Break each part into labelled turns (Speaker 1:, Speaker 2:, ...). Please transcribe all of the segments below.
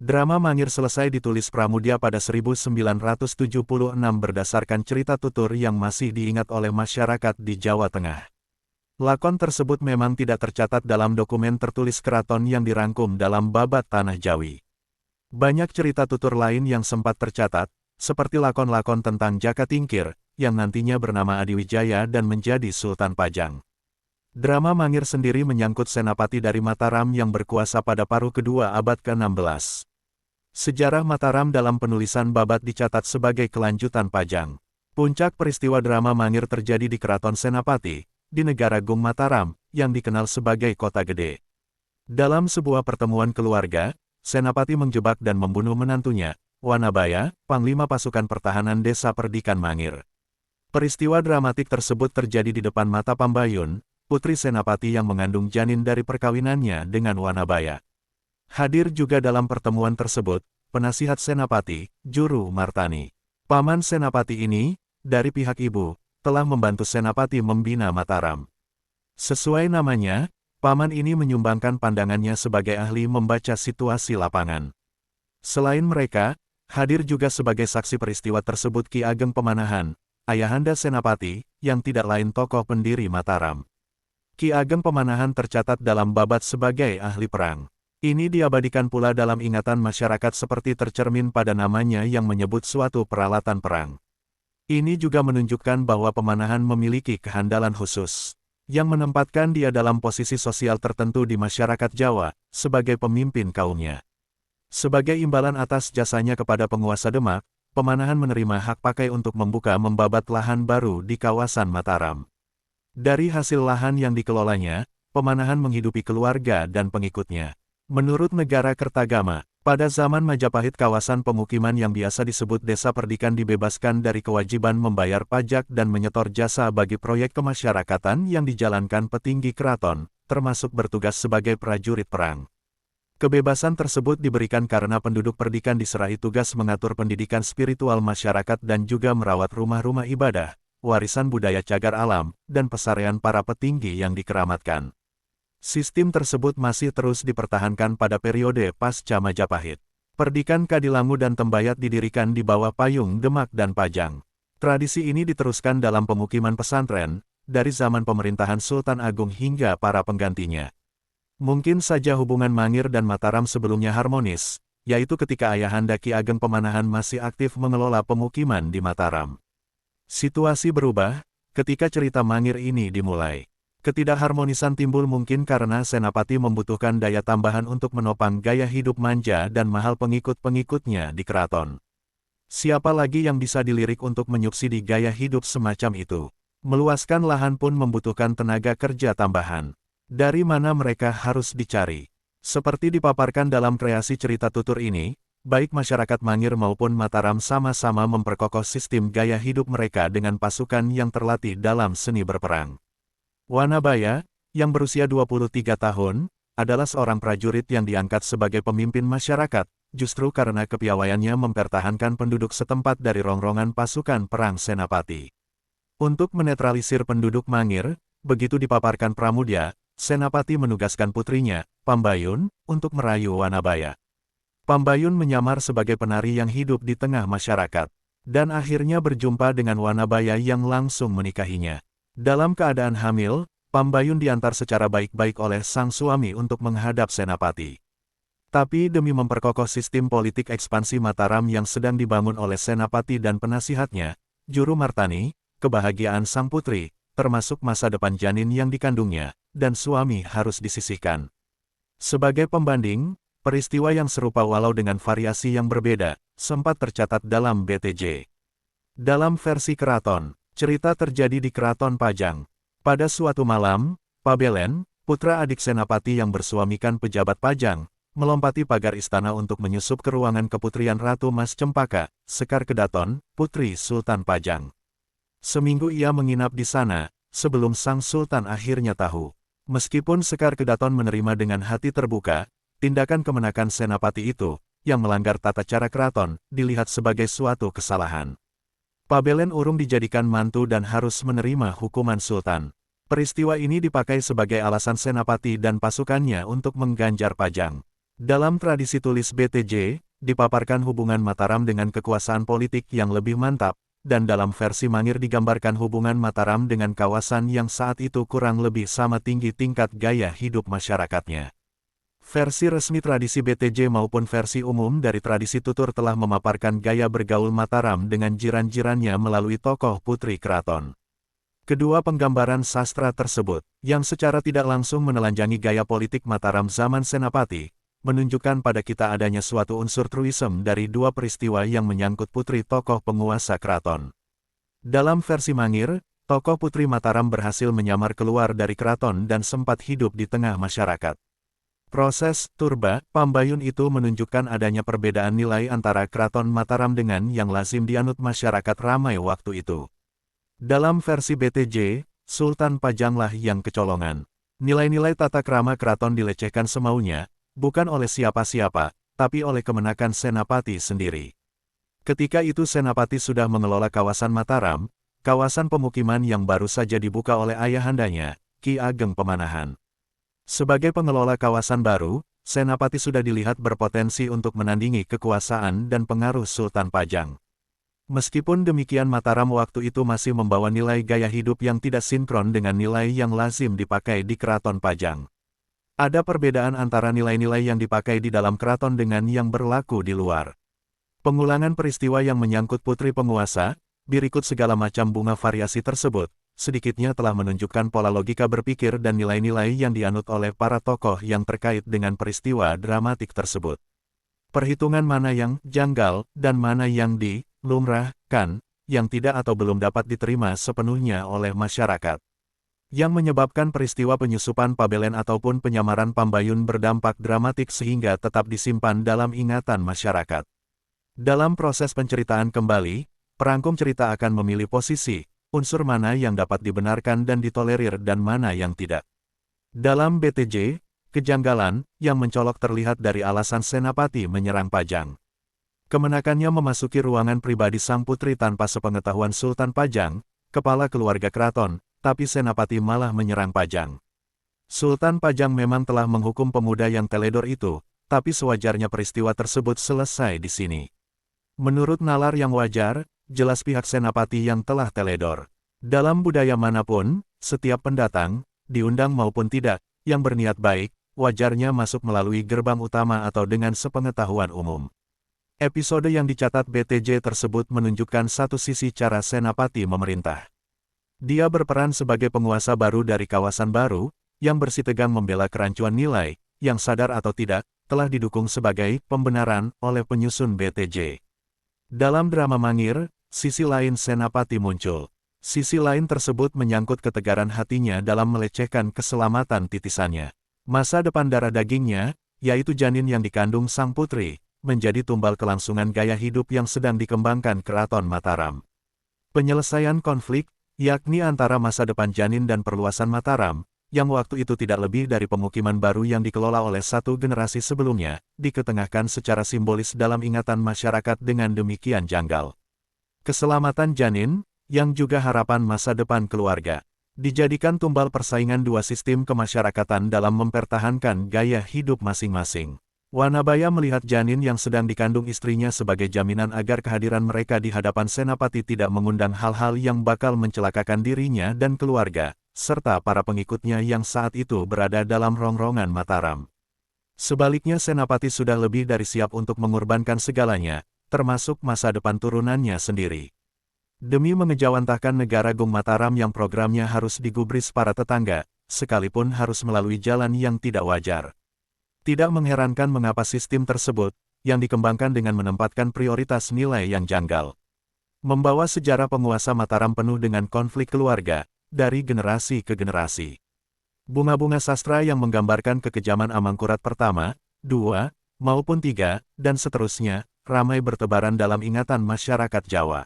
Speaker 1: Drama Mangir selesai ditulis Pramudia pada 1976 berdasarkan cerita tutur yang masih diingat oleh masyarakat di Jawa Tengah. Lakon tersebut memang tidak tercatat dalam dokumen tertulis keraton yang dirangkum dalam Babat Tanah Jawi. Banyak cerita tutur lain yang sempat tercatat, seperti lakon-lakon tentang Jaka Tingkir, yang nantinya bernama Adiwijaya dan menjadi Sultan Pajang. Drama Mangir sendiri menyangkut senapati dari Mataram yang berkuasa pada paruh kedua abad ke-16. Sejarah Mataram dalam penulisan Babat dicatat sebagai kelanjutan Pajang. Puncak peristiwa drama Mangir terjadi di Keraton Senapati, di negara Gung Mataram, yang dikenal sebagai Kota Gede. Dalam sebuah pertemuan keluarga, Senapati menjebak dan membunuh menantunya, Wanabaya, Panglima Pasukan Pertahanan Desa Perdikan Mangir. Peristiwa dramatik tersebut terjadi di depan mata Pambayun, putri Senapati yang mengandung janin dari perkawinannya dengan Wanabaya. Hadir juga dalam pertemuan tersebut, penasihat Senapati, Juru Martani. Paman Senapati ini, dari pihak ibu, telah membantu Senapati membina Mataram. Sesuai namanya, paman ini menyumbangkan pandangannya sebagai ahli membaca situasi lapangan. Selain mereka, hadir juga sebagai saksi peristiwa tersebut Ki Ageng Pemanahan, ayahanda Senapati, yang tidak lain tokoh pendiri Mataram. Ki Ageng Pemanahan tercatat dalam Babat sebagai ahli perang. Ini diabadikan pula dalam ingatan masyarakat seperti tercermin pada namanya yang menyebut suatu peralatan perang. Ini juga menunjukkan bahwa Pemanahan memiliki kehandalan khusus, yang menempatkan dia dalam posisi sosial tertentu di masyarakat Jawa, sebagai pemimpin kaumnya. Sebagai imbalan atas jasanya kepada penguasa Demak, Pemanahan menerima hak pakai untuk membabat lahan baru di kawasan Mataram. Dari hasil lahan yang dikelolanya, Pemanahan menghidupi keluarga dan pengikutnya. Menurut negara Kertagama, pada zaman Majapahit kawasan pemukiman yang biasa disebut Desa Perdikan dibebaskan dari kewajiban membayar pajak dan menyetor jasa bagi proyek kemasyarakatan yang dijalankan petinggi keraton, termasuk bertugas sebagai prajurit perang. Kebebasan tersebut diberikan karena penduduk Perdikan diserai tugas mengatur pendidikan spiritual masyarakat dan juga merawat rumah-rumah ibadah, warisan budaya cagar alam, dan pesarean para petinggi yang dikeramatkan. Sistem tersebut masih terus dipertahankan pada periode pasca Majapahit. Perdikan Kadilangu dan Tembayat didirikan di bawah payung Demak dan Pajang. Tradisi ini diteruskan dalam pemukiman pesantren, dari zaman pemerintahan Sultan Agung hingga para penggantinya. Mungkin saja hubungan Mangir dan Mataram sebelumnya harmonis, yaitu ketika ayahanda Ki Ageng Pemanahan masih aktif mengelola pemukiman di Mataram. Situasi berubah, ketika cerita Mangir ini dimulai. Ketidakharmonisan timbul mungkin karena Senapati membutuhkan daya tambahan untuk menopang gaya hidup manja dan mahal pengikut-pengikutnya di keraton. Siapa lagi yang bisa dilirik untuk menyubsidi gaya hidup semacam itu? Meluaskan lahan pun membutuhkan tenaga kerja tambahan. Dari mana mereka harus dicari? Seperti dipaparkan dalam kreasi cerita tutur ini, baik masyarakat Mangir maupun Mataram sama-sama memperkokoh sistem gaya hidup mereka dengan pasukan yang terlatih dalam seni berperang. Wanabaya, yang berusia 23 tahun, adalah seorang prajurit yang diangkat sebagai pemimpin masyarakat, justru karena kepiawaiannya mempertahankan penduduk setempat dari rongrongan pasukan perang Senapati. Untuk menetralisir penduduk Mangir, begitu dipaparkan Pramudia, Senapati menugaskan putrinya, Pambayun, untuk merayu Wanabaya. Pambayun menyamar sebagai penari yang hidup di tengah masyarakat, dan akhirnya berjumpa dengan Wanabaya yang langsung menikahinya. Dalam keadaan hamil, Pambayun diantar secara baik-baik oleh sang suami untuk menghadap Senapati. Tapi demi memperkokoh sistem politik ekspansi Mataram yang sedang dibangun oleh Senapati dan penasihatnya, Juru Martani, kebahagiaan sang putri, termasuk masa depan janin yang dikandungnya, dan suami harus disisihkan. Sebagai pembanding, peristiwa yang serupa walau dengan variasi yang berbeda, sempat tercatat dalam BTJ. Dalam versi keraton, cerita terjadi di Keraton Pajang. Pada suatu malam, Pabelen, putra adik Senapati yang bersuamikan pejabat Pajang, melompati pagar istana untuk menyusup ke ruangan keputrian Ratu Mas Cempaka, Sekar Kedaton, putri Sultan Pajang. Seminggu ia menginap di sana, sebelum sang Sultan akhirnya tahu. Meskipun Sekar Kedaton menerima dengan hati terbuka, tindakan kemenakan Senapati itu, yang melanggar tata cara keraton, dilihat sebagai suatu kesalahan. Pabelen urung dijadikan mantu dan harus menerima hukuman Sultan. Peristiwa ini dipakai sebagai alasan Senapati dan pasukannya untuk mengganjar Pajang. Dalam tradisi tulis BTJ, dipaparkan hubungan Mataram dengan kekuasaan politik yang lebih mantap, dan dalam versi Mangir digambarkan hubungan Mataram dengan kawasan yang saat itu kurang lebih sama tinggi tingkat gaya hidup masyarakatnya. Versi resmi tradisi BTJ maupun versi umum dari tradisi tutur telah memaparkan gaya bergaul Mataram dengan jiran-jirannya melalui tokoh putri keraton. Kedua penggambaran sastra tersebut, yang secara tidak langsung menelanjangi gaya politik Mataram zaman Senapati, menunjukkan pada kita adanya suatu unsur truism dari dua peristiwa yang menyangkut putri tokoh penguasa keraton. Dalam versi Mangir, tokoh putri Mataram berhasil menyamar keluar dari keraton dan sempat hidup di tengah masyarakat. Proses turba pambayun itu menunjukkan adanya perbedaan nilai antara keraton Mataram dengan yang lazim dianut masyarakat ramai waktu itu. Dalam versi BTJ, Sultan Pajanglah yang kecolongan. Nilai-nilai tata krama keraton dilecehkan semaunya, bukan oleh siapa-siapa, tapi oleh kemenakan Senapati sendiri. Ketika itu Senapati sudah mengelola kawasan Mataram, kawasan pemukiman yang baru saja dibuka oleh ayahandanya, Ki Ageng Pemanahan. Sebagai pengelola kawasan baru, Senapati sudah dilihat berpotensi untuk menandingi kekuasaan dan pengaruh Sultan Pajang. Meskipun demikian Mataram waktu itu masih membawa nilai gaya hidup yang tidak sinkron dengan nilai yang lazim dipakai di Keraton Pajang. Ada perbedaan antara nilai-nilai yang dipakai di dalam keraton dengan yang berlaku di luar. Pengulangan peristiwa yang menyangkut putri penguasa, berikut segala macam bunga variasi tersebut, sedikitnya telah menunjukkan pola logika berpikir dan nilai-nilai yang dianut oleh para tokoh yang terkait dengan peristiwa dramatik tersebut. Perhitungan mana yang janggal dan mana yang dilumrahkan, yang tidak atau belum dapat diterima sepenuhnya oleh masyarakat. Yang menyebabkan peristiwa penyusupan Pabelen ataupun penyamaran Pambayun berdampak dramatik sehingga tetap disimpan dalam ingatan masyarakat. Dalam proses penceritaan kembali, perangkum cerita akan memilih posisi, unsur mana yang dapat dibenarkan dan ditolerir dan mana yang tidak. Dalam BTJ, kejanggalan yang mencolok terlihat dari alasan Senapati menyerang Pajang. Kemenakannya memasuki ruangan pribadi sang putri tanpa sepengetahuan Sultan Pajang, kepala keluarga keraton, tapi Senapati malah menyerang Pajang. Sultan Pajang memang telah menghukum pemuda yang teledor itu, tapi sewajarnya peristiwa tersebut selesai di sini. Menurut nalar yang wajar, jelas pihak Senapati yang telah teledor. Dalam budaya manapun, setiap pendatang, diundang maupun tidak, yang berniat baik, wajarnya masuk melalui gerbang utama atau dengan sepengetahuan umum. Episode yang dicatat BTJ tersebut menunjukkan satu sisi cara Senapati memerintah. Dia berperan sebagai penguasa baru dari kawasan baru, yang bersitegang membela kerancuan nilai, yang sadar atau tidak, telah didukung sebagai pembenaran oleh penyusun BTJ. Dalam drama Mangir, sisi lain Senapati muncul. Sisi lain tersebut menyangkut ketegaran hatinya dalam melecehkan keselamatan titisannya. Masa depan darah dagingnya, yaitu janin yang dikandung sang putri, menjadi tumbal kelangsungan gaya hidup yang sedang dikembangkan Keraton Mataram. Penyelesaian konflik, yakni antara masa depan janin dan perluasan Mataram, yang waktu itu tidak lebih dari pemukiman baru yang dikelola oleh satu generasi sebelumnya, diketengahkan secara simbolis dalam ingatan masyarakat dengan demikian janggal. Keselamatan janin, yang juga harapan masa depan keluarga, dijadikan tumbal persaingan dua sistem kemasyarakatan dalam mempertahankan gaya hidup masing-masing. Wanabaya melihat janin yang sedang dikandung istrinya sebagai jaminan agar kehadiran mereka di hadapan Senapati tidak mengundang hal-hal yang bakal mencelakakan dirinya dan keluarga, serta para pengikutnya yang saat itu berada dalam rongrongan Mataram. Sebaliknya Senapati sudah lebih dari siap untuk mengorbankan segalanya, termasuk masa depan turunannya sendiri. Demi mengejawantahkan negara Gung Mataram yang programnya harus digubris para tetangga, sekalipun harus melalui jalan yang tidak wajar. Tidak mengherankan mengapa sistem tersebut, yang dikembangkan dengan menempatkan prioritas nilai yang janggal. Membawa sejarah penguasa Mataram penuh dengan konflik keluarga, dari generasi ke generasi. Bunga-bunga sastra yang menggambarkan kekejaman Amangkurat pertama, dua, maupun tiga, dan seterusnya, ramai bertebaran dalam ingatan masyarakat Jawa.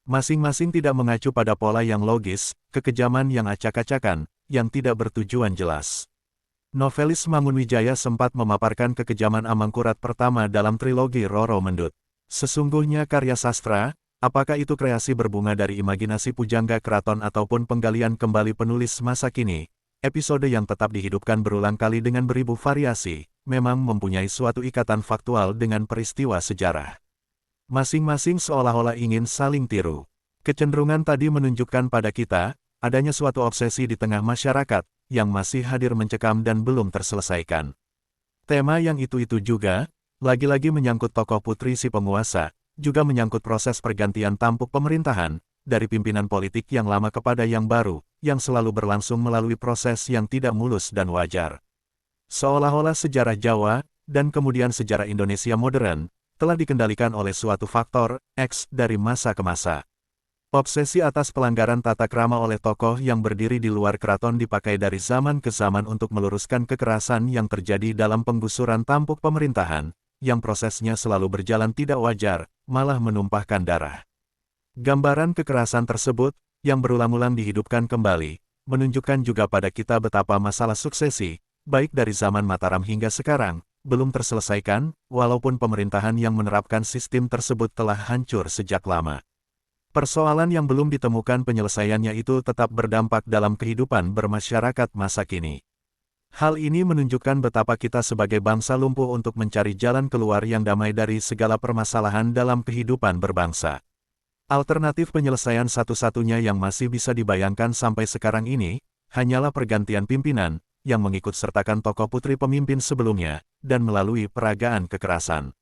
Speaker 1: Masing-masing tidak mengacu pada pola yang logis, kekejaman yang acak-acakan, yang tidak bertujuan jelas. Novelis Mangunwijaya sempat memaparkan kekejaman Amangkurat pertama dalam trilogi Roro Mendut. Sesungguhnya karya sastra, apakah itu kreasi berbunga dari imajinasi pujangga keraton ataupun penggalian kembali penulis masa kini, episode yang tetap dihidupkan berulang kali dengan beribu variasi, memang mempunyai suatu ikatan faktual dengan peristiwa sejarah. Masing-masing seolah-olah ingin saling tiru. Kecenderungan tadi menunjukkan pada kita, adanya suatu obsesi di tengah masyarakat, yang masih hadir mencekam dan belum terselesaikan. Tema yang itu-itu juga, lagi-lagi menyangkut tokoh putri si penguasa, juga menyangkut proses pergantian tampuk pemerintahan, dari pimpinan politik yang lama kepada yang baru, yang selalu berlangsung melalui proses yang tidak mulus dan wajar. Seolah-olah sejarah Jawa, dan kemudian sejarah Indonesia modern, telah dikendalikan oleh suatu faktor, X, dari masa ke masa. Obsesi atas pelanggaran tata krama oleh tokoh yang berdiri di luar keraton dipakai dari zaman ke zaman untuk meluruskan kekerasan yang terjadi dalam penggusuran tampuk pemerintahan, yang prosesnya selalu berjalan tidak wajar, malah menumpahkan darah. Gambaran kekerasan tersebut, yang berulang-ulang dihidupkan kembali, menunjukkan juga pada kita betapa masalah suksesi, baik dari zaman Mataram hingga sekarang, belum terselesaikan, walaupun pemerintahan yang menerapkan sistem tersebut telah hancur sejak lama. Persoalan yang belum ditemukan penyelesaiannya itu tetap berdampak dalam kehidupan bermasyarakat masa kini. Hal ini menunjukkan betapa kita sebagai bangsa lumpuh untuk mencari jalan keluar yang damai dari segala permasalahan dalam kehidupan berbangsa. Alternatif penyelesaian satu-satunya yang masih bisa dibayangkan sampai sekarang ini, hanyalah pergantian pimpinan, yang mengikut sertakan tokoh putri pemimpin sebelumnya, dan melalui peragaan kekerasan.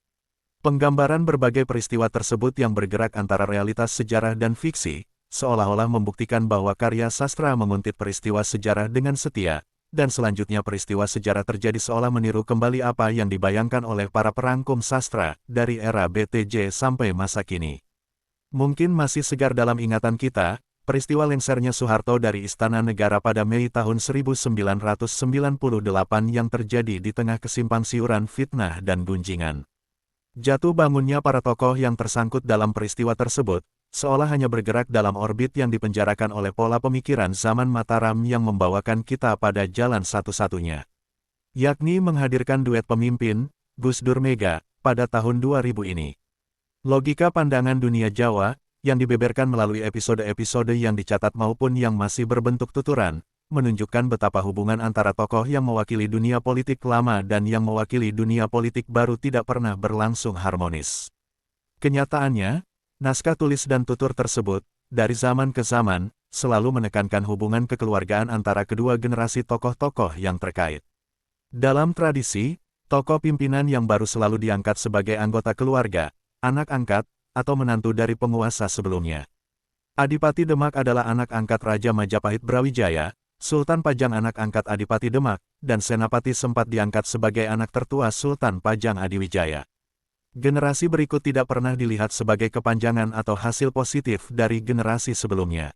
Speaker 1: Penggambaran berbagai peristiwa tersebut yang bergerak antara realitas sejarah dan fiksi, seolah-olah membuktikan bahwa karya sastra menguntit peristiwa sejarah dengan setia, dan selanjutnya peristiwa sejarah terjadi seolah meniru kembali apa yang dibayangkan oleh para perangkum sastra, dari era BTJ sampai masa kini. Mungkin masih segar dalam ingatan kita, peristiwa lengsernya Soeharto dari Istana Negara pada Mei tahun 1998 yang terjadi di tengah kesimpang siuran fitnah dan gunjingan. Jatuh bangunnya para tokoh yang tersangkut dalam peristiwa tersebut, seolah hanya bergerak dalam orbit yang dipenjarakan oleh pola pemikiran zaman Mataram yang membawakan kita pada jalan satu-satunya. Yakni menghadirkan duet pemimpin, Gus Dur Mega, pada tahun 2000 ini. Logika pandangan dunia Jawa, yang dibeberkan melalui episode-episode yang dicatat maupun yang masih berbentuk tuturan, menunjukkan betapa hubungan antara tokoh yang mewakili dunia politik lama dan yang mewakili dunia politik baru tidak pernah berlangsung harmonis. Kenyataannya, naskah tulis dan tutur tersebut, dari zaman ke zaman, selalu menekankan hubungan kekeluargaan antara kedua generasi tokoh-tokoh yang terkait. Dalam tradisi, tokoh pimpinan yang baru selalu diangkat sebagai anggota keluarga, anak angkat, atau menantu dari penguasa sebelumnya. Adipati Demak adalah anak angkat Raja Majapahit Brawijaya, Sultan Pajang anak angkat Adipati Demak, dan Senapati sempat diangkat sebagai anak tertua Sultan Pajang Adiwijaya. Generasi berikut tidak pernah dilihat sebagai kepanjangan atau hasil positif dari generasi sebelumnya.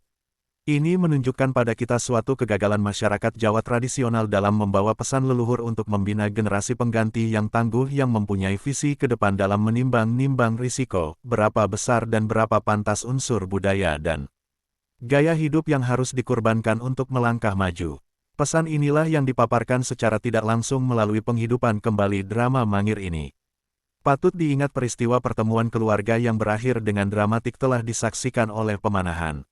Speaker 1: Ini menunjukkan pada kita suatu kegagalan masyarakat Jawa tradisional dalam membawa pesan leluhur untuk membina generasi pengganti yang tangguh yang mempunyai visi ke depan dalam menimbang-nimbang risiko, berapa besar dan berapa pantas unsur budaya dan gaya hidup yang harus dikorbankan untuk melangkah maju. Pesan inilah yang dipaparkan secara tidak langsung melalui penghidupan kembali drama Mangir ini. Patut diingat peristiwa pertemuan keluarga yang berakhir dengan dramatik telah disaksikan oleh pemanahan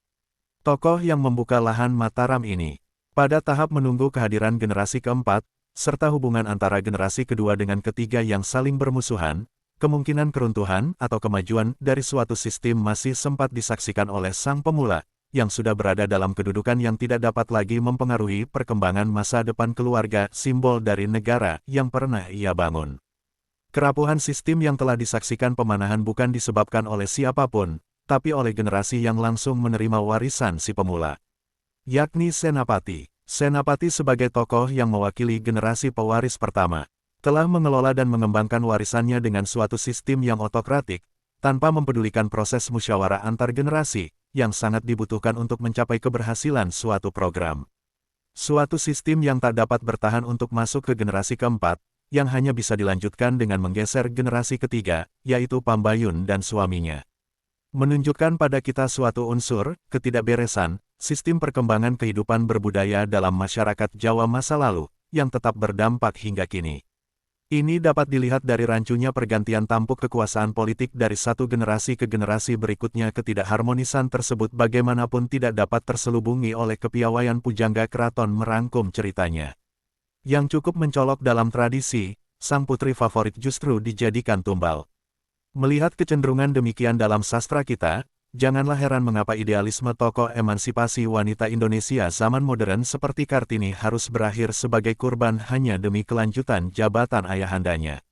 Speaker 1: tokoh yang membuka lahan Mataram ini. Pada tahap menunggu kehadiran generasi keempat, serta hubungan antara generasi kedua dengan ketiga yang saling bermusuhan, kemungkinan keruntuhan atau kemajuan dari suatu sistem masih sempat disaksikan oleh sang pemula, yang sudah berada dalam kedudukan yang tidak dapat lagi mempengaruhi perkembangan masa depan keluarga, simbol dari negara yang pernah ia bangun. Kerapuhan sistem yang telah disaksikan pemanahan bukan disebabkan oleh siapapun, tapi oleh generasi yang langsung menerima warisan si pemula. Yakni Senapati. Senapati sebagai tokoh yang mewakili generasi pewaris pertama, telah mengelola dan mengembangkan warisannya dengan suatu sistem yang otokratik, tanpa mempedulikan proses musyawarah antar generasi, yang sangat dibutuhkan untuk mencapai keberhasilan suatu program. Suatu sistem yang tak dapat bertahan untuk masuk ke generasi keempat, yang hanya bisa dilanjutkan dengan menggeser generasi ketiga, yaitu Pambayun dan suaminya. Menunjukkan pada kita suatu unsur ketidakberesan, sistem perkembangan kehidupan berbudaya dalam masyarakat Jawa masa lalu, yang tetap berdampak hingga kini. Ini dapat dilihat dari rancunya pergantian tampuk kekuasaan politik dari satu generasi ke generasi berikutnya. Ketidakharmonisan tersebut bagaimanapun tidak dapat terselubungi oleh kepiawaian pujangga keraton merangkum ceritanya. Yang cukup mencolok dalam tradisi, sang putri favorit justru dijadikan tumbal. Melihat kecenderungan demikian dalam sastra kita, janganlah heran mengapa idealisme tokoh emansipasi wanita Indonesia zaman modern seperti Kartini harus berakhir sebagai kurban hanya demi kelanjutan jabatan ayahandanya.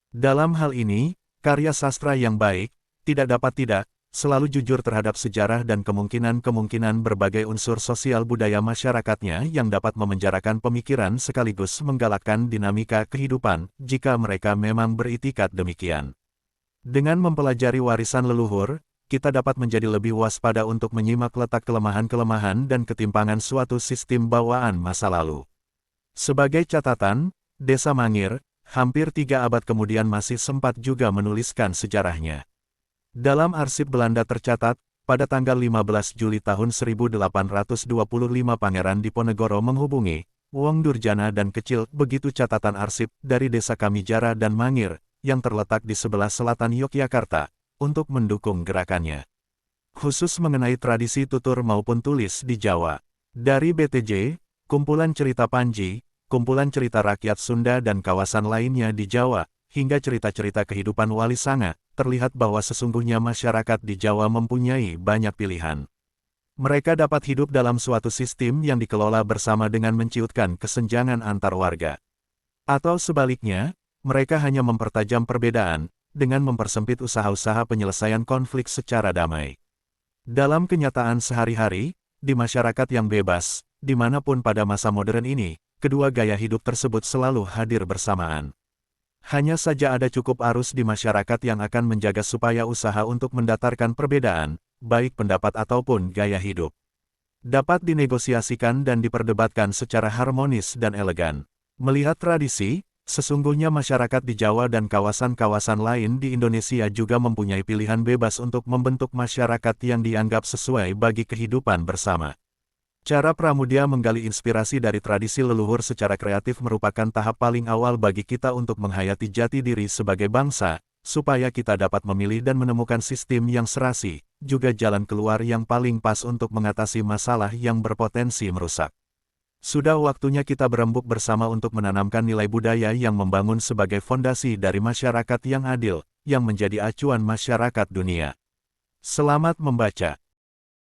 Speaker 1: Dalam hal ini, karya sastra yang baik, tidak dapat tidak, selalu jujur terhadap sejarah dan kemungkinan-kemungkinan berbagai unsur sosial budaya masyarakatnya yang dapat memenjarakan pemikiran sekaligus menggalakkan dinamika kehidupan, jika mereka memang beritikat demikian. Dengan mempelajari warisan leluhur, kita dapat menjadi lebih waspada untuk menyimak letak kelemahan-kelemahan dan ketimpangan suatu sistem bawaan masa lalu. Sebagai catatan, Desa Mangir, hampir 3 abad kemudian masih sempat juga menuliskan sejarahnya. Dalam arsip Belanda tercatat, pada tanggal 15 Juli tahun 1825 Pangeran Diponegoro menghubungi Wong Durjana dan Kecil, begitu catatan arsip dari Desa Kamijara dan Mangir, yang terletak di sebelah selatan Yogyakarta, untuk mendukung gerakannya. Khusus mengenai tradisi tutur maupun tulis di Jawa. Dari BTJ, kumpulan cerita Panji, kumpulan cerita rakyat Sunda dan kawasan lainnya di Jawa, hingga cerita-cerita kehidupan Wali Sanga, terlihat bahwa sesungguhnya masyarakat di Jawa mempunyai banyak pilihan. Mereka dapat hidup dalam suatu sistem yang dikelola bersama dengan menciutkan kesenjangan antar warga. Atau sebaliknya, mereka hanya mempertajam perbedaan, dengan mempersempit usaha-usaha penyelesaian konflik secara damai. Dalam kenyataan sehari-hari, di masyarakat yang bebas, dimanapun pada masa modern ini, kedua gaya hidup tersebut selalu hadir bersamaan. Hanya saja ada cukup arus di masyarakat yang akan menjaga supaya usaha untuk mendatarkan perbedaan, baik pendapat ataupun gaya hidup, dapat dinegosiasikan dan diperdebatkan secara harmonis dan elegan. Melihat tradisi, sesungguhnya masyarakat di Jawa dan kawasan-kawasan lain di Indonesia juga mempunyai pilihan bebas untuk membentuk masyarakat yang dianggap sesuai bagi kehidupan bersama. Cara Pramudia menggali inspirasi dari tradisi leluhur secara kreatif merupakan tahap paling awal bagi kita untuk menghayati jati diri sebagai bangsa, supaya kita dapat memilih dan menemukan sistem yang serasi, juga jalan keluar yang paling pas untuk mengatasi masalah yang berpotensi merusak. Sudah waktunya kita berembuk bersama untuk menanamkan nilai budaya yang membangun sebagai fondasi dari masyarakat yang adil, yang menjadi acuan masyarakat dunia. Selamat membaca.